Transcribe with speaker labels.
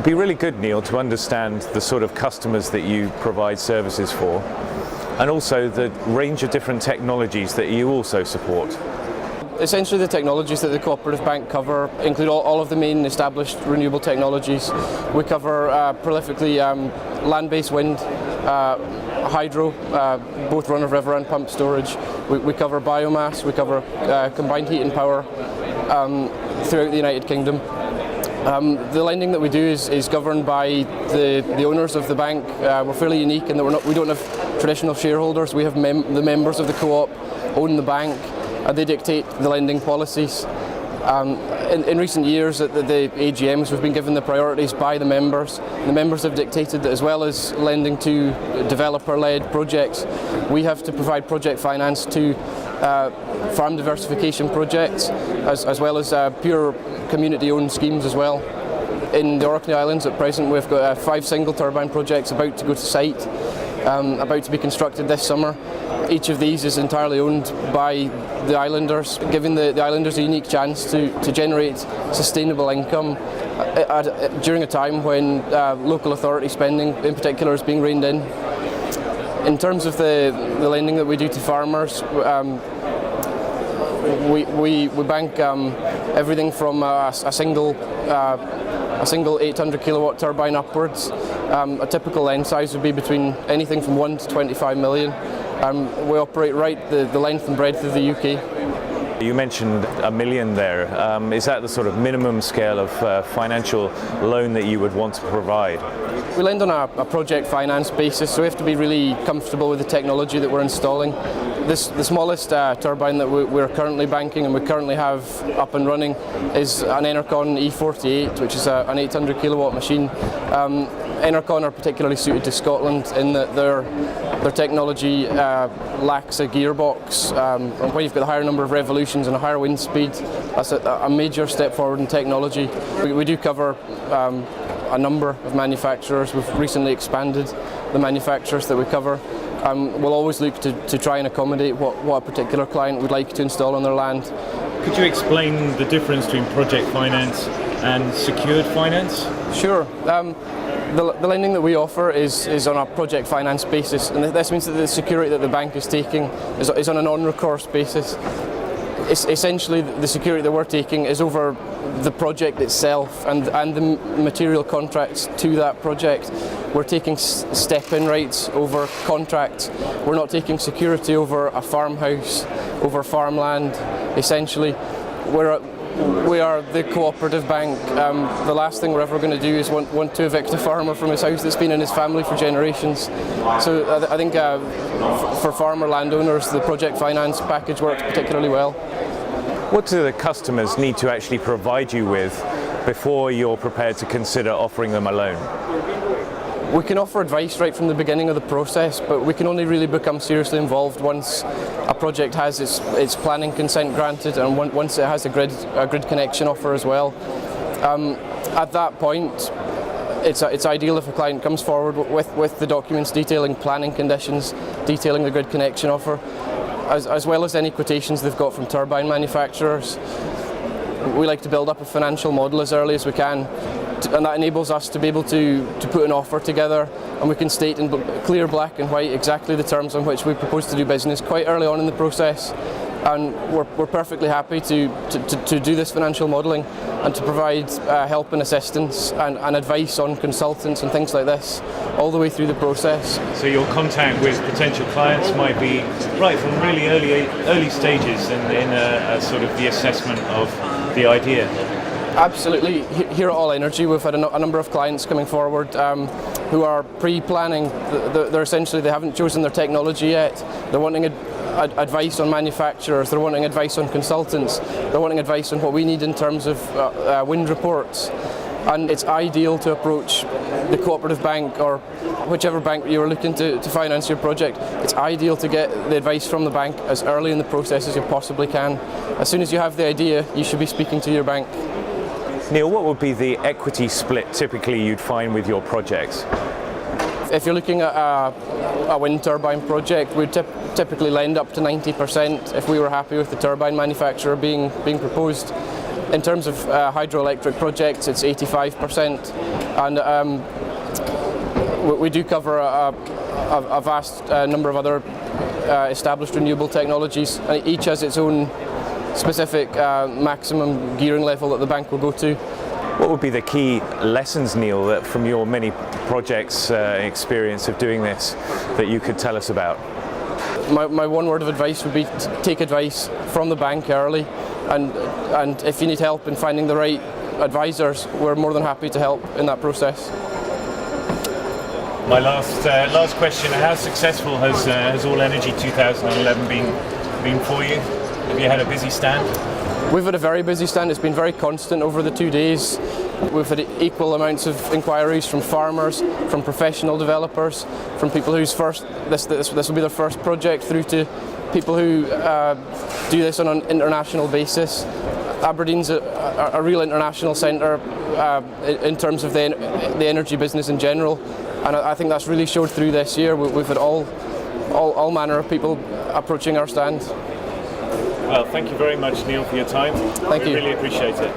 Speaker 1: It'd be really good, Neil, to understand the sort of customers that you provide services for, and also the range of different technologies that you also support.
Speaker 2: Essentially, the technologies that the Co-operative Bank cover include all of the main established renewable technologies. We cover prolifically land-based wind, hydro, both run-of-river and pump storage. We cover biomass, we cover combined heat and power throughout the United Kingdom. The lending that we do is governed by the owners of the bank. We're fairly unique in that we don't have traditional shareholders. We have the members of the co-op own the bank. They dictate the lending policies. In recent years at the AGMs, we've been given the priorities by the members. The members have dictated that as well as lending to developer-led projects, we have to provide project finance to farm diversification projects, as well as pure community-owned schemes as well. In the Orkney Islands at present, we've got 5 single turbine projects about to go to site, about to be constructed this summer. Each of these is entirely owned by the islanders, giving the islanders a unique chance to generate sustainable income during a time when local authority spending in particular is being reined in. In terms of the lending that we do to farmers, we bank everything from a single 800 kilowatt turbine upwards. A typical lend size would be between anything from 1 to 25 million. We operate right the length and breadth of the UK.
Speaker 1: You mentioned $1 million there. Is that the sort of minimum scale of financial loan that you would want to provide?
Speaker 2: We lend on a project finance basis, so we have to be really comfortable with the technology that we're installing. The smallest turbine that we're currently banking and we currently have up and running is an Enercon E48, which is an 800 kilowatt machine. Enercon are particularly suited to Scotland in that their technology lacks a gearbox. And when you've got a higher number of revolutions and a higher wind speed, that's a major step forward in technology. We do cover a number of manufacturers. We've recently expanded the manufacturers that we cover. We'll always look to try and accommodate what a particular client would like to install on their land.
Speaker 3: Could you explain the difference between project finance and secured finance?
Speaker 2: Sure. The lending that we offer is on a project finance basis, and this means that the security that the bank is taking is on a non-recourse basis. Essentially, the security that we're taking is over the project itself and the material contracts to that project. We're taking step-in rights over contracts. We're not taking security over a farmhouse, over farmland. Essentially, we are the Co-operative Bank. The last thing we're ever going to do is want to evict a farmer from his house that's been in his family for generations. So I think for farmer landowners, the project finance package works particularly well.
Speaker 1: What do the customers need to actually provide you with before you're prepared to consider offering them a loan?
Speaker 2: We can offer advice right from the beginning of the process, but we can only really become seriously involved once a project has its planning consent granted and once it has a grid connection offer as well. At that point, it's ideal if a client comes forward with the documents detailing planning conditions, detailing the grid connection offer, as well as any quotations they've got from turbine manufacturers. We like to build up a financial model as early as we can, and that enables us to be able to put an offer together, and we can state in clear black and white exactly the terms on which we propose to do business quite early on in the process. And we're perfectly happy to do this financial modelling and to provide help and assistance and advice on consultants and things like this all the way through the process.
Speaker 3: So your contact with potential clients might be right from really early stages in a sort of the assessment of the idea.
Speaker 2: Absolutely. Here at All Energy, we've had a number of clients coming forward who are pre-planning. They're essentially, they haven't chosen their technology yet. They're wanting advice on manufacturers, they're wanting advice on consultants, they're wanting advice on what we need in terms of wind reports. And it's ideal to approach the Co-operative Bank or whichever bank you are looking to finance your project. It's ideal to get the advice from the bank as early in the process as you possibly can. As soon as you have the idea, you should be speaking to your bank.
Speaker 1: Neil, what would be the equity split typically you'd find with your projects?
Speaker 2: If you're looking at a wind turbine project, we'd typically lend up to 90% if we were happy with the turbine manufacturer being proposed. In terms of hydroelectric projects, it's 85%, and we do cover a vast number of other established renewable technologies, and each has its own specific maximum gearing level that the bank will go to.
Speaker 1: What would be the key lessons, Neil, that from your many projects experience of doing this that you could tell us about?
Speaker 2: My one word of advice would be to take advice from the bank early, and if you need help in finding the right advisors, we're more than happy to help in that process.
Speaker 3: My last question: how successful has All Energy 2011 been for you? Have you had a busy stand?
Speaker 2: We've had a very busy stand. It's been very constant over the 2 days. We've had equal amounts of inquiries from farmers, from professional developers, from people whose this will be their first project, through to people who do this on an international basis. Aberdeen's a real international centre in terms of the energy business in general, and I think that's really showed through this year. We've had all manner of people approaching our stand.
Speaker 3: Well, thank you very much, Neil, for your time.
Speaker 2: Thank you.
Speaker 3: We really appreciate it.